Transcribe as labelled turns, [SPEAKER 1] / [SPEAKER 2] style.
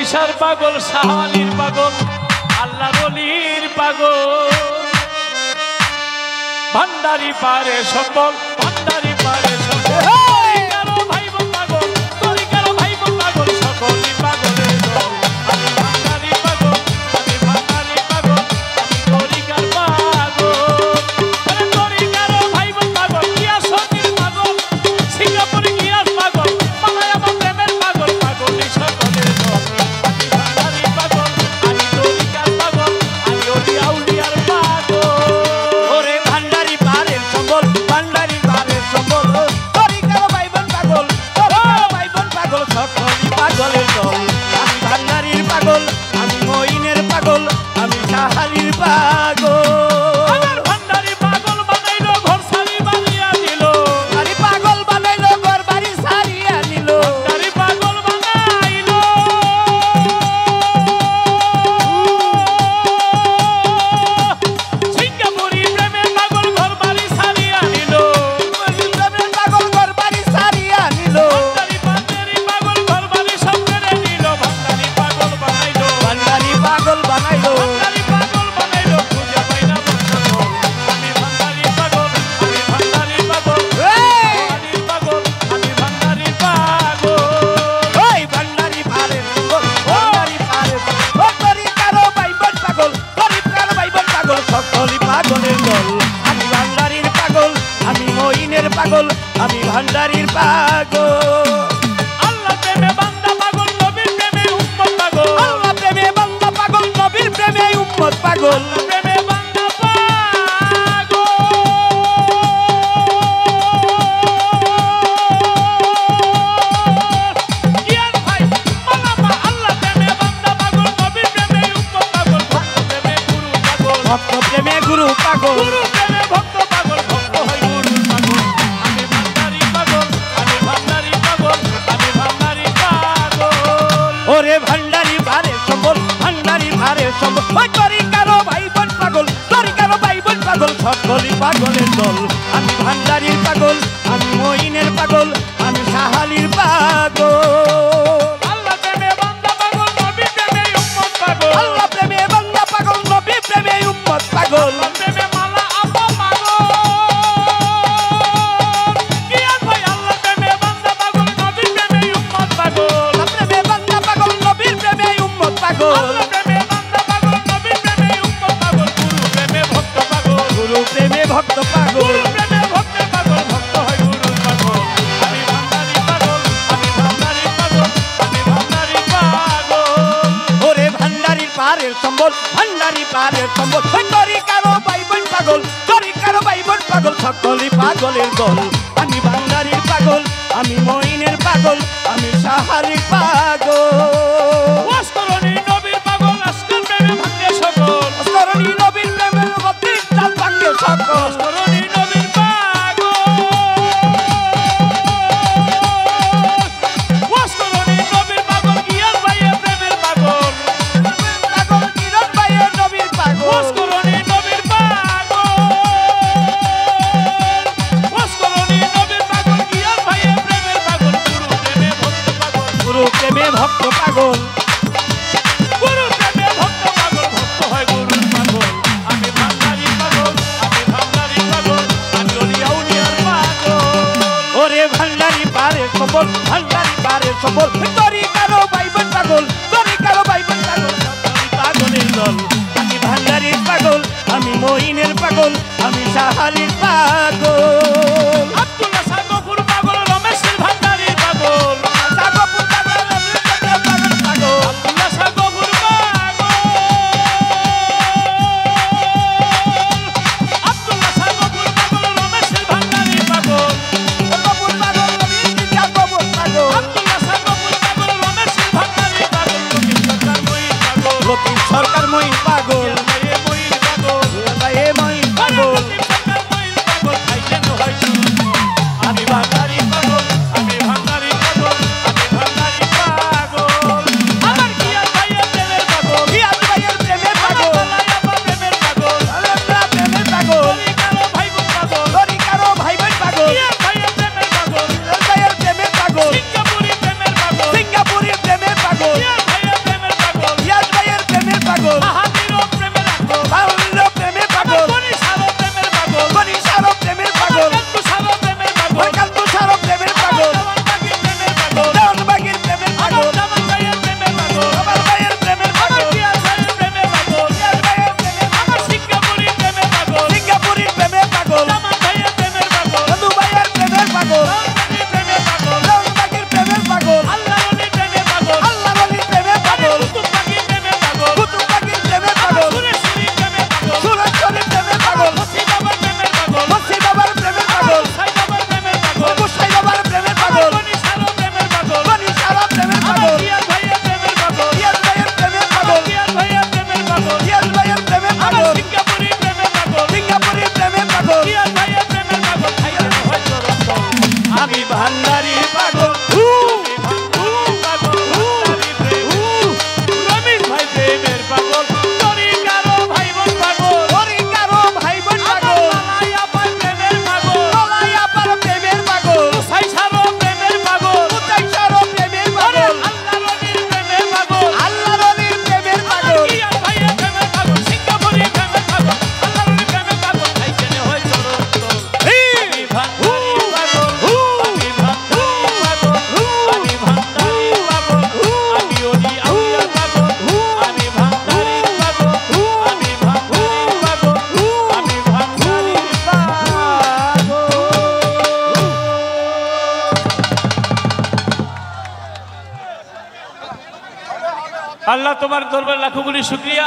[SPEAKER 1] পয়সার পাগল শাহালির পাগল আল্লাহর ওলির পাগল ভান্ডারি পারে সম্বল ভান্ডারি পারে সম্বল কারো ভাই বোন পাগল তোরি কারো ভাই বোন পাগল সকলই পাগলের দল আমি ভান্ডারি পাগল আমি ভান্ডারি পাগল আমি তোরি কার পাগল তোরি কারো ভাই বোন পাগল কিয়া সঙ্গীর পাগল সিঙ্গাপুরে কিয়া পাগল পাগল আমার প্রেমের পাগল পাগলই সকলের দল আমি ভান্ডারি পাগল আমি তোরি কার পাগল আমি ওলি আউলিয়ার পাগল
[SPEAKER 2] ওরে ভান্ডারি পারে সম্বল ভান্ডারি পারে সম্বল তোরি কারো ভাই বোন পাগল তোরি কারো ভাই বোন পাগল সকলই পাগলের দল আমি ভান্ডারির পাগল আমি মইনের পাগল আমি শাহালির পাগল
[SPEAKER 1] আমার ভান্ডারি পাগল বানাইলো ঘর সারি বানিয়া দিল
[SPEAKER 2] আরে পাগল বানাইলো ঘর বাড়ি সারিয়া নিল
[SPEAKER 1] ভান্ডারি পাগল বানাইলো সিঙ্গাপুরি প্রেমের পাগল ঘর বাড়ি সারিয়া নিল
[SPEAKER 2] প্রেমের পাগল ঘর বাড়ি সারিয়া নিল
[SPEAKER 1] ভান্ডারি পাগল ঘর বাড়ি সব কেড়ে নিল ভান্ডারি পাগল বানাইলো
[SPEAKER 2] ভান্ডারি পাগল বানাইলো
[SPEAKER 1] ভান্ডারি পাগল বানাইলো খুঁজে পাই না বন্ধু আমি ভান্ডারি পাগল আমি ভান্ডারি পাগল ভান্ডারি পাগল আমি ভান্ডারি পাগল
[SPEAKER 2] ওই ভান্ডারি পারে সম্বল ভান্ডারি পারে ও তোরি কারো ভাই বোন পাগল তোরি কারো ভাই বোন পাগল সকলই পাগলের দল আমি ভান্ডারির পাগল আমি মইনের পাগল আমি ভান্ডারির পাগল
[SPEAKER 1] আল্লাহ প্রেমে বান্দা পাগল নবীর প্রেমে উম্মত পাগল
[SPEAKER 2] আল্লাহ প্রেমে বান্দা পাগল নবীর প্রেমে উম্মত পাগল
[SPEAKER 1] প্রেমে বান্দা পাগল ইয়ার ভাই মালামা আল্লাহ প্রেমে বান্দা পাগল নবীর প্রেমে উম্মত পাগল ভক্ত প্রেমে গুরু পাগল
[SPEAKER 2] ভক্ত প্রেমে গুরু পাগল
[SPEAKER 1] গুরু প্রেমে ভক্ত পাগল ভক্ত হয় গুরু পাগল আমি ভান্ডারি পাগল আমি ভান্ডারি পাগল আমি ভান্ডারি পাগল
[SPEAKER 2] ওরে ভান্ডারি পারে সম্বল ভান্ডারি পারে সম্বল ওই তোরি কারো ভাই বোন পাগল তোরি কারো ভাই বোন পাগল সকলই পাগলের দল আমি ভান্ডারির পাগল আমি মইনের পাগল আমি শাহালির পাগল
[SPEAKER 1] আল্লাহ প্রেমে বান্দা পাগল নবী প্রেমে উম্মত পাগল
[SPEAKER 2] আল্লাহ প্রেমে বান্দা পাগল নবী প্রেমে উম্মত পাগল
[SPEAKER 1] প্রেমে মালা আপা পাগল কিয়ার ভাই আল্লাহ প্রেমে বান্দা পাগল নবী প্রেমে উম্মত পাগল
[SPEAKER 2] আল্লাহ প্রেমে বান্দা পাগল নবীর প্রেমে উম্মত পাগল
[SPEAKER 1] আল্লাহ প্রেমে বান্দা পাগল নবী প্রেমে উম্মত পাগল গুরু প্রেমে ভক্ত পাগল
[SPEAKER 2] গুরু প্রেমে ভক্ত পাগল
[SPEAKER 1] গুরু প্রেমে ভক্ত পাগল ভক্ত হয় গুরু পাগল আমি ভান্ডারি পাগল আমি ভান্ডারি পাগল আমি ভান্ডারি পাগল
[SPEAKER 2] ওরে ভান্ডারি পারে সম্বল ভান্ডারি পারে সম্বল ওই তোরি কারো ভাই বোন পাগল তোরি কারো ভাই বোন পাগল সকলই পাগলের দল আমি ভান্ডারির পাগল আমি মইনের পাগল আমি শাহালির পাগল
[SPEAKER 1] ওয়াসকরণী নবীর পাগল আজকাল প্রেমে ভাঙ্গে সকল
[SPEAKER 2] অস্করণী নবীর প্রেমের গতির চাল ভাঙ্গে সকল
[SPEAKER 1] ওয়াসকরণী নবীর পাগল ওয়াসকরণী নবীর পাগল গিয়ার ভাইয়ে প্রেমের পাগল
[SPEAKER 2] পাগল কিরণ ভাইয়ের নবীর পাগল
[SPEAKER 1] ওয়াসকরণী নবীর পাগল ওয়াসকরণী নবীর পাগল গিয়ার ভাইয়ে প্রেমের পাগল গুরু প্রেমে ভক্ত পাগল
[SPEAKER 2] গুরু প্রেমে ভক্ত পাগল
[SPEAKER 1] গুরু প্রেমে ভক্ত পাগল ভক্ত হয় গুরু পাগল আমি ভান্ডারি পাগল আমি ভান্ডারি পাগল আমি ওলি আউলিয়ার পাগল
[SPEAKER 2] ওরে ভান্ডারি পারে সম্বল ভান্ডারি পারে সম্বল তোরি কারো ভাই বোন পাগল তোরি কারো ভাই বোন পাগল সকলই পাগলের দল আমি ভান্ডারির পাগল আমি মইনের পাগল আমি শাহালির পাগল
[SPEAKER 1] আব্দুল্লাহ সাগফুর পাগল রমেশের ভান্ডারির পাগল
[SPEAKER 2] সাগপুর পাগল আমি পাগল পাগল
[SPEAKER 1] আব্দুল্লাহ সাগফুর পাগল আব্দুল্লাহ সাগফুর পাগল রমেশের ভান্ডারির পাগল
[SPEAKER 2] সাগপুর পাগল আমি সাগপুর পাগল
[SPEAKER 1] আব্দুল্লাহ সাগফুর পাগল রমেশের ভান্ডারির পাগল লতিফ সরকার মঈন পাগল
[SPEAKER 2] সরকার মইন পাগল
[SPEAKER 1] ভাইয়ে মঈন পাগল
[SPEAKER 2] ভাইয়ে মইন পাগল
[SPEAKER 1] লতিফ সরকার মঈন পাগল ভাই কেন হয় আল্লাহ তোমার দরবারে লাখো কোটি শুকরিয়া।